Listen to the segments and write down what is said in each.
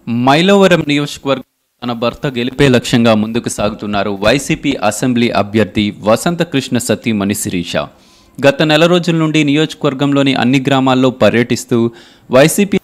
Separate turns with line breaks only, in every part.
మైలవరం నియోజకవర్గంలో తన భర్త గెలిపే లక్ష్యంగా ముందుకు సాగుతున్నారు వైసీపీ అసెంబ్లీ అభ్యర్థి వసంతకృష్ణ సతీమణి శిరీష. గత నెల రోజుల నుండి నియోజకవర్గంలోని అన్ని గ్రామాల్లో పర్యటిస్తూ వైసీపీ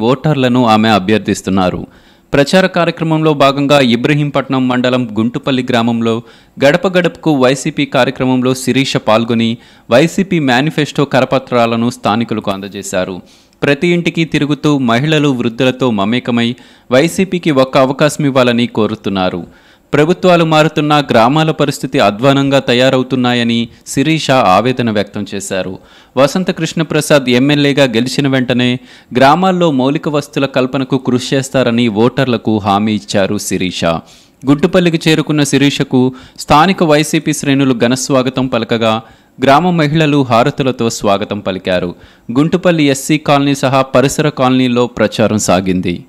ఓటర్లను ఆమె అభ్యర్థిస్తున్నారు. ప్రచార కార్యక్రమంలో భాగంగా ఇబ్రహీంపట్నం మండలం గుంటుపల్లి గ్రామంలో గడప గడపకు వైసీపీ కార్యక్రమంలో శిరీష పాల్గొని వైసీపీ మేనిఫెస్టో కరపత్రాలను స్థానికులకు అందజేశారు. ప్రతి ఇంటికి తిరుగుతూ మహిళలు వృద్ధులతో మమేకమై వైసీపీకి ఒక్క అవకాశం ఇవ్వాలని కోరుతున్నారు. ప్రభుత్వాలు మారుతున్నా గ్రామాల పరిస్థితి అధ్వానంగా తయారవుతున్నాయని శిరీష ఆవేదన వ్యక్తం చేశారు. వసంతకృష్ణ ప్రసాద్ ఎమ్మెల్యేగా గెలిచిన వెంటనే గ్రామాల్లో మౌలిక వస్తువుల కల్పనకు కృషి చేస్తారని ఓటర్లకు హామీ ఇచ్చారు శిరీష. గుడ్డుపల్లికి చేరుకున్న శిరీషకు స్థానిక వైసీపీ శ్రేణులు ఘనస్వాగతం పలకగా గ్రామ మహిళలు హారతులతో స్వాగతం పలికారు. గుంటుపల్లి ఎస్సీ కాలనీ సహా పరిసర కాలనీల్లో ప్రచారం సాగింది.